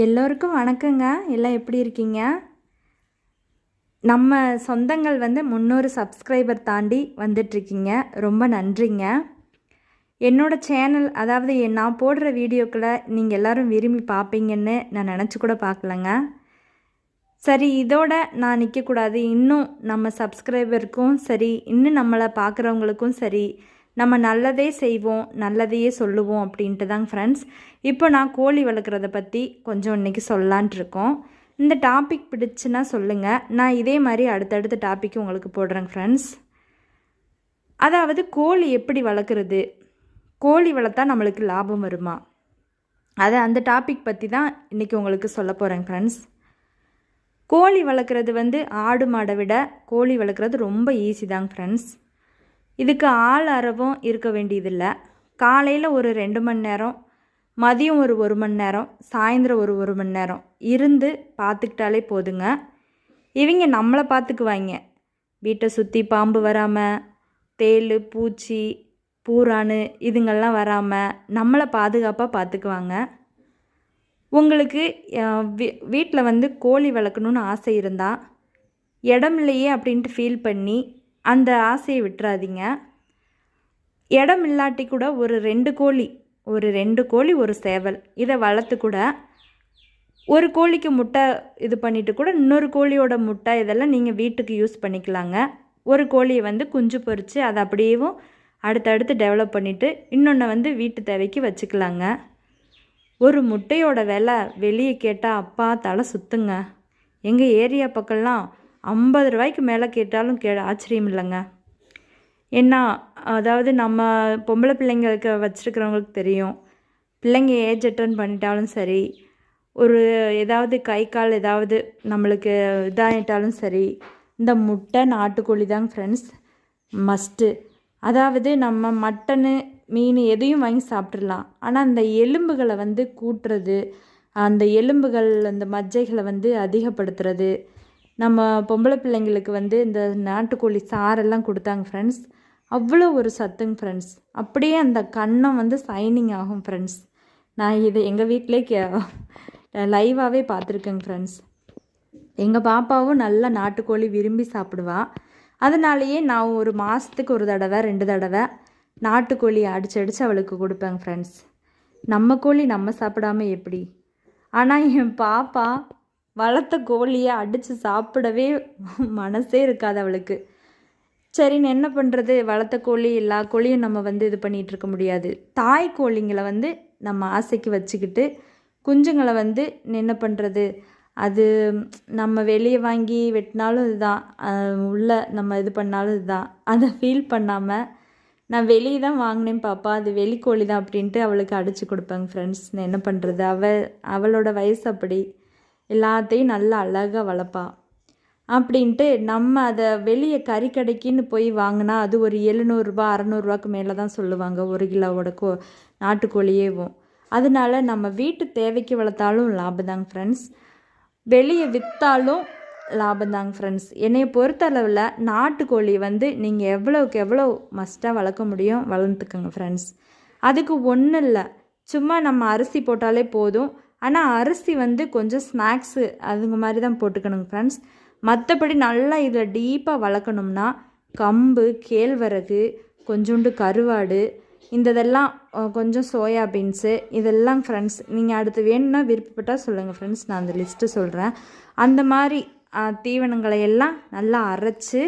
எல்லோருக்கும் வணக்கங்க. எல்லாம் எப்படி இருக்கீங்க? நம்ம சொந்தங்கள் 300 சப்ஸ்கிரைபர் தாண்டி வந்துட்ருக்கீங்க. ரொம்ப நன்றிங்க. என்னோடய சேனல், அதாவது நான் போடுற வீடியோக்களை நீங்கள் எல்லோரும் விரும்பி பார்ப்பீங்கன்னு நான் நினச்சி கூட பார்க்கலங்க. சரி, இதோட நான் நிற்கக்கூடாது. இன்னும் நம்ம சப்ஸ்கிரைபருக்கும் சரி, இன்னும் நம்மளை பார்க்குறவங்களுக்கும் சரி, நம்ம நல்லதே செய்வோம், நல்லதையே சொல்லுவோம் அப்படின்ட்டு தாங்க ஃப்ரெண்ட்ஸ். இப்போ நான் கோழி வளர்க்குறத பற்றி கொஞ்சம் இன்றைக்கி சொல்லலான்ட்டு இருக்கோம். இந்த டாபிக் பிடிச்சுன்னா சொல்லுங்கள். நான் இதே மாதிரி அடுத்தடுத்த டாபிக் உங்களுக்கு போடுறேங்க ஃப்ரெண்ட்ஸ். அதாவது கோழி எப்படி வளர்க்குறது, கோழி வளர்த்தா நம்மளுக்கு லாபம் வருமா, அந்த டாபிக் பற்றி தான் இன்றைக்கி உங்களுக்கு சொல்ல போகிறேங்க ஃப்ரெண்ட்ஸ். கோழி வளர்க்குறது ஆடு மாடை விட கோழி வளர்க்குறது ரொம்ப ஈஸி தாங்க ஃப்ரெண்ட்ஸ். இதுக்கு ஆள் அரவும் இருக்க வேண்டியதில்லை. காலையில் ஒரு 2 மணி நேரம், மதியம் ஒரு 1 மணி நேரம், சாயந்தரம் ஒரு 1 மணி நேரம் இருந்து பார்த்துக்கிட்டாலே போதுங்க. இவங்க நம்மளை பார்த்துக்குவாங்க. வீட்டை சுற்றி பாம்பு வராமல், தேள், பூச்சி, பூரானு இதுங்கெல்லாம் வராமல் நம்மளை பாதுகாப்பாக பார்த்துக்குவாங்க. உங்களுக்கு வீட்டில் கோழி வளர்க்கணுன்னு ஆசை இருந்தால், இடம் இல்லையே அப்படின்ட்டு ஃபீல் பண்ணி அந்த ஆசையை விட்டுறாதீங்க. இடம் இல்லாட்டி கூட ஒரு 2 கோழி ஒரு சேவல் இதை வளர்த்து கூட ஒரு கோழிக்கு முட்டை இது பண்ணிவிட்டு கூட இன்னொரு கோழியோட முட்டை இதெல்லாம் நீங்கள் வீட்டுக்கு யூஸ் பண்ணிக்கலாங்க. ஒரு கோழியை குஞ்சு பொறித்து அதை அப்படியேவும் அடுத்தடுத்து டெவலப் பண்ணிவிட்டு இன்னொன்று வீட்டு தேவைக்கு வச்சுக்கலாங்க. ஒரு முட்டையோட விலை வெளியே கேட்டால் அப்பா தலை சுற்றுங்க. எங்கள் ஏரியா பக்கம்லாம் 50 ரூபாய்க்கு மேலே கேட்டாலும் ஆச்சரியம் இல்லைங்க. ஏன்னா அதாவது நம்ம பொம்பளை பிள்ளைங்களுக்கு வச்சுருக்கிறவங்களுக்கு தெரியும். பிள்ளைங்க ஏஜ் அட்டன் பண்ணிட்டாலும் சரி, ஒரு ஏதாவது கை கால் ஏதாவது நம்மளுக்கு இதாகிட்டாலும் சரி, இந்த முட்டை நாட்டுக்கோழி தாங்க ஃப்ரெண்ட்ஸ் மஸ்ட்டு. அதாவது நம்ம மட்டனு மீன் எதையும் வாங்கி சாப்பிட்றலாம். ஆனால் அந்த எலும்புகளை கூட்டுறது, அந்த எலும்புகள் அந்த மஜ்ஜைகளை அதிகப்படுத்துறது, நம்ம பொம்பளை பிள்ளைங்களுக்கு இந்த நாட்டுக்கோழி சாரெல்லாம் கொடுத்தாங்க ஃப்ரெண்ட்ஸ். அவ்வளோ ஒரு சத்துங்க ஃப்ரெண்ட்ஸ். அப்படியே அந்த கன்னம் சைனிங் ஆகும் ஃப்ரெண்ட்ஸ். நான் இது எங்கள் வீட்டிலே லைவாகவே பார்த்துருக்கேங்க ஃப்ரெண்ட்ஸ். எங்கள் பாப்பாவும் நல்லா நாட்டுக்கோழி விரும்பி சாப்பிடுவா. அதனாலேயே நான் ஒரு மாதத்துக்கு ஒரு தடவை 2 தடவை நாட்டுக்கோழி அடித்து அவளுக்கு கொடுப்பேங்க ஃப்ரெண்ட்ஸ். நம்ம கோழி நம்ம சாப்பிடாம எப்படி? ஆனால் என் பாப்பா வளர்த்த கோழியை அடித்து சாப்பிடவே மனசே இருக்காது அவளுக்கு. சரின்னு என்ன பண்ணுறது, வளர்த்த கோழி எல்லா கோழியும் நம்ம இது பண்ணிகிட்ருக்க முடியாது. தாய் கோழிங்களை நம்ம ஆசைக்கு வச்சுக்கிட்டு குஞ்சுங்களை என்ன பண்ணுறது, அது நம்ம வெளியே வாங்கி வெட்டினாலும் இதுதான், உள்ளே நம்ம இது பண்ணாலும் இதுதான். அதை ஃபீல் பண்ணாமல் நான் வெளியே தான் வாங்கினேன் பாப்பா, அது வெளிக்கோழி தான் அப்படின்ட்டு அவளுக்கு அடித்து கொடுப்பேங்க ஃப்ரெண்ட்ஸ். நான் என்ன பண்ணுறது, அவளோட வயசு அப்படி, எல்லாத்தையும் நல்லா அழகாக வளர்ப்பா. அப்படின்ட்டு நம்ம அதை வெளியே கறிக்கடைக்குன்னு போய் வாங்கினா அது ஒரு 700 ரூபா 600 ரூபாய்க்கு மேலே தான் சொல்லுவாங்க 1 கிலோவோட நாட்டுக்கோழியேவும். அதனால நம்ம வீட்டு தேவைக்கு வளர்த்தாலும் லாபம்தாங்க ஃப்ரெண்ட்ஸ், வெளியே விற்றாலும் லாபம்தாங்க ஃப்ரெண்ட்ஸ். என்னையை பொறுத்தளவில் நாட்டுக்கோழி நீங்கள் எவ்வளோக்கு எவ்வளோ மஸ்ட்டாக வளர்க்க முடியும் வளர்த்துக்கோங்க ஃப்ரெண்ட்ஸ். அதுக்கு ஒன்றும் இல்லை, சும்மா நம்ம அரிசி போட்டாலே போதும். ஆனால் அரிசி கொஞ்சம் ஸ்நாக்ஸு அதுங்க மாதிரி தான் போட்டுக்கணுங்க ஃப்ரெண்ட்ஸ். மற்றபடி நல்லா இதில் டீப்பாக வளர்க்கணும்னா கம்பு, கேழ்வரகு, கொஞ்சோண்டு கருவாடு, இதெல்லாம் கொஞ்சம் சோயா பீன்ஸு இதெல்லாம் ஃப்ரெண்ட்ஸ் நீங்கள் அடுத்து வேணும்னா விருப்பப்பட்டால் சொல்லுங்கள் ஃப்ரெண்ட்ஸ், நான் அந்த லிஸ்ட்டு சொல்கிறேன். அந்த மாதிரி தீவனங்களை எல்லாம் நல்லா அரைச்சி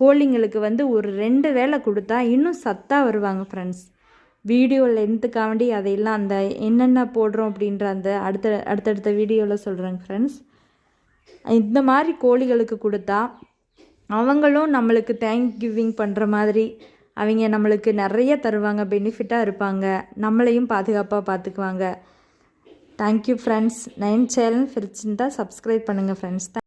கோழிங்களுக்கு ஒரு 2 வேளை கொடுத்தா இன்னும் சத்தாக வருவாங்க ஃப்ரெண்ட்ஸ். வீடியோ லென்த்துக்காண்டி அதையெல்லாம் அந்த என்னென்ன போடுறோம் அப்படின்ற அந்த அடுத்தடுத்த வீடியோவில் சொல்கிறேங்க ஃப்ரெண்ட்ஸ். இந்த மாதிரி கோழிகளுக்கு கொடுத்தா அவங்களும் நம்மளுக்கு தேங்க் கிவிங் பண்ணுற மாதிரி அவங்க நம்மளுக்கு நிறைய தருவாங்க, பெனிஃபிட்டாக இருப்பாங்க, நம்மளையும் பாதுகாப்பாக பார்த்துக்குவாங்க. Thank you friends. 9 சேனல் பிடிச்சிருந்தா சப்ஸ்கிரைப் பண்ணுங்கள் ஃப்ரெண்ட்ஸ்.